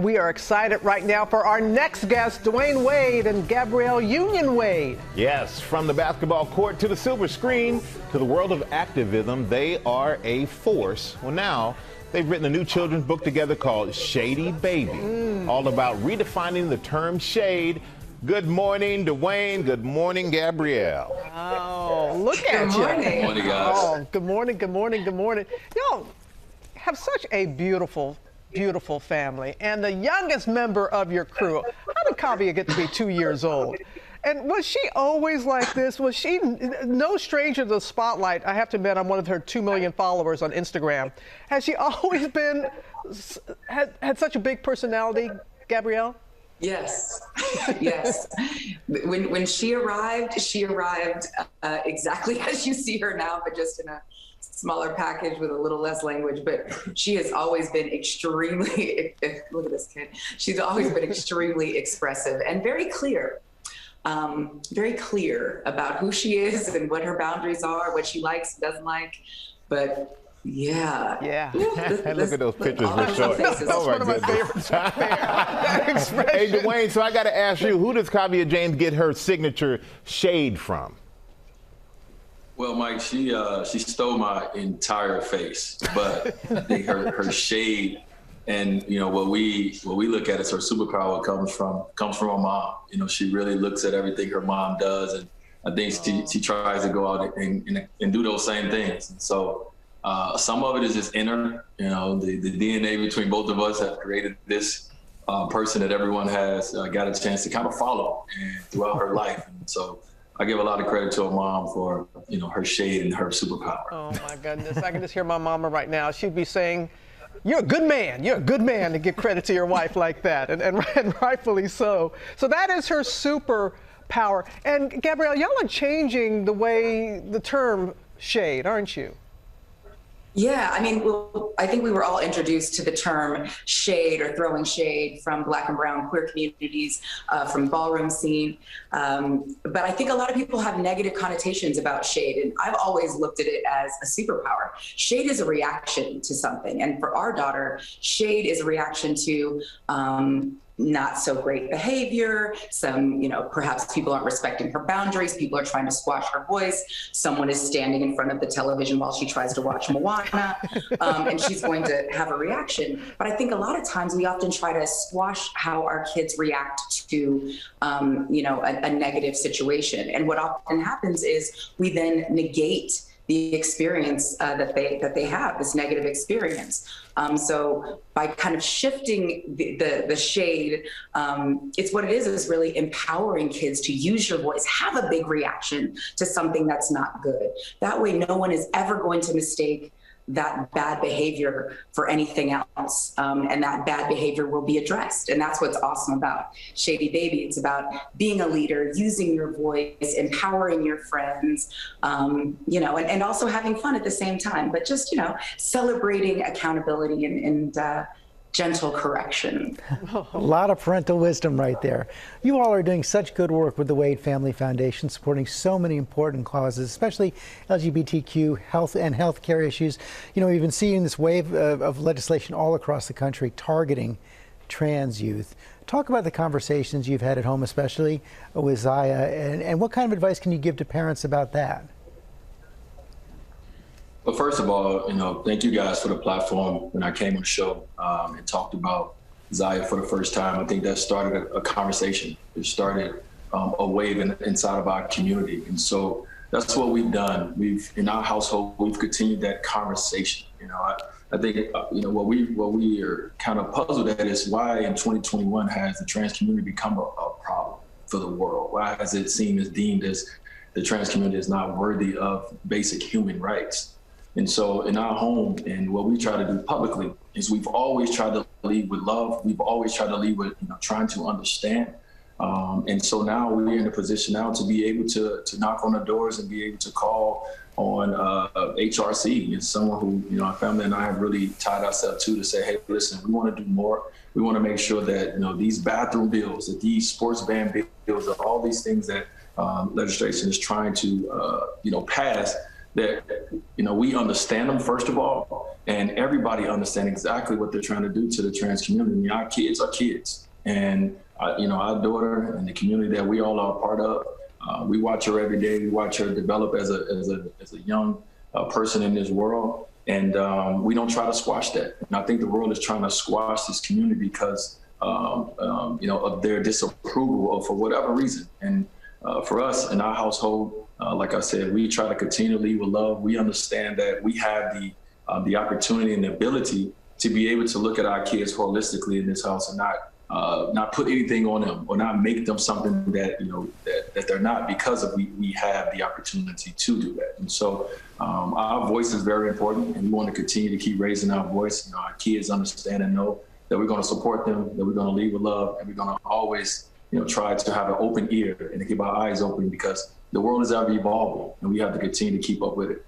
We are excited right now for our next guest, Dwyane Wade and Gabrielle Union Wade. Yes, from the basketball court to the silver screen to the world of activism, they are a force. Well, now they've written a new children's book together called Shady Baby, all about redefining the term shade. Good morning, Dwyane. Good morning, Gabrielle. Oh, look at you. Good morning, guys. Oh, good morning, good morning, good morning. Y'all have such a beautiful family, and the youngest member of your crew. How did Kaavia get to be 2 years old? And was she always like this? Was she no stranger to the spotlight? I have to admit, I'm one of her 2 million followers on Instagram. Has she always been, had such a big personality, Gabrielle? Yes, yes. When she arrived exactly as you see her now, but just in a smaller package with a little less language. But she has always been extremely, look at this kid. She's always been extremely expressive and very clear about who she is and what her boundaries are, what she likes, doesn't like. But yeah. Look at those pictures we're showing. That's one of my favorites right there. Hey, Dwyane, so I got to ask you, who does Kaavia James get her signature shade from? Well, Mike, she stole my entire face, but I think her shade and what we look at as her superpower comes from her mom. She really looks at everything her mom does, and I think she tries to go out and do those same things. And so some of it is just inner. The DNA between both of us have created this person that everyone has got a chance to kind of follow and throughout her life. And so I give a lot of credit to her mom for, her shade and her superpower. Oh my goodness, I can just hear my mama right now. She'd be saying, you're a good man. You're a good man to give credit to your wife like that, and rightfully so. So that is her superpower. And Gabrielle, y'all are changing the way the term shade, aren't you? Yeah, I think we were all introduced to the term shade or throwing shade from Black and brown queer communities, from ballroom scene. But I think a lot of people have negative connotations about shade, and I've always looked at it as a superpower. Shade is a reaction to something, and for our daughter, shade is a reaction to not so great behavior. Some, perhaps people aren't respecting her boundaries. People are trying to squash her voice. Someone is standing in front of the television while she tries to watch Moana, and she's going to have a reaction. But I think a lot of times we often try to squash how our kids react to, a negative situation. And what often happens is we then negate the experience that they have, this negative experience. So by kind of shifting the shade, it's what it is really empowering kids to use your voice, have a big reaction to something that's not good. That way, no one is ever going to mistake that bad behavior for anything else. And that bad behavior will be addressed. And that's what's awesome about Shady Baby. It's about being a leader, using your voice, empowering your friends, and also having fun at the same time, but just, celebrating accountability and gentle correction. A lot of parental wisdom right there. You all are doing such good work with the Wade Family Foundation, supporting so many important causes, especially LGBTQ health and healthcare issues. We've been seeing this wave of legislation all across the country targeting trans youth. Talk about the conversations you've had at home, especially with Zaya, and what kind of advice can you give to parents about that? Well, first of all, thank you guys for the platform. When I came on the show and talked about Zaya for the first time, I think that started a conversation. It started a wave inside of our community. And so that's what we've done. In our household, we've continued that conversation. I think, what we are kind of puzzled at is why in 2021 has the trans community become a problem for the world? Why has it deemed as the trans community is not worthy of basic human rights? And so in our home, and what we try to do publicly is we've always tried to lead with love. We've always tried to lead with trying to understand. And so now we're in a position now to be able to knock on the doors and be able to call on HRC. It's someone who our family and I have really tied ourselves to say, hey, listen, we want to do more. We want to make sure that these bathroom bills, that these sports ban bills, that all these things that legislation is trying to pass, that we understand them first of all, and everybody understand exactly what they're trying to do to the trans community. I mean, our kids are kids, and you know, our daughter and the community that we all are a part of, we watch her every day. We watch her develop as a young person in this world, and we don't try to squash that. And I think the world is trying to squash this community because you know, of their disapproval or for whatever reason. And for us in our household, like I said, we try to continue to lead with love. We understand that we have the opportunity and the ability to be able to look at our kids holistically in this house and not put anything on them or not make them something that, you know, that they're not, because of we have the opportunity to do that. And so our voice is very important, and we want to continue to keep raising our voice. You know, our kids understand and know that we're going to support them, that we're going to lead with love, and we're going to always, you know, try to have an open ear and to keep our eyes open, because the world is ever evolving, and we have to continue to keep up with it.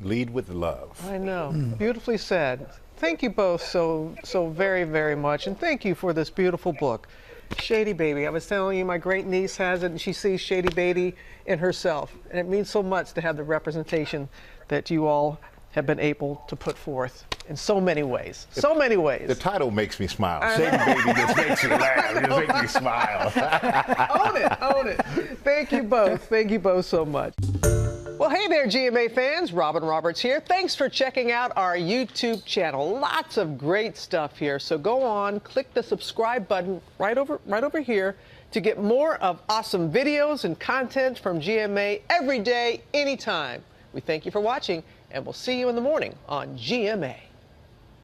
Lead with love. I know. Beautifully said. Thank you both so very, very much. And thank you for this beautiful book, Shady Baby. I was telling you, my great niece has it, and she sees Shady Baby in herself. And it means so much to have the representation that you all have been able to put forth in so many ways. So many ways. The title makes me smile. Shady Baby just makes you laugh. It just makes me smile. Own it, own it. Thank you both. Thank you both so much. Well, hey there, GMA fans. Robin Roberts here. Thanks for checking out our YouTube channel. Lots of great stuff here. So go on, click the subscribe button right over here to get more of awesome videos and content from GMA every day, anytime. We thank you for watching, and we'll see you in the morning on GMA.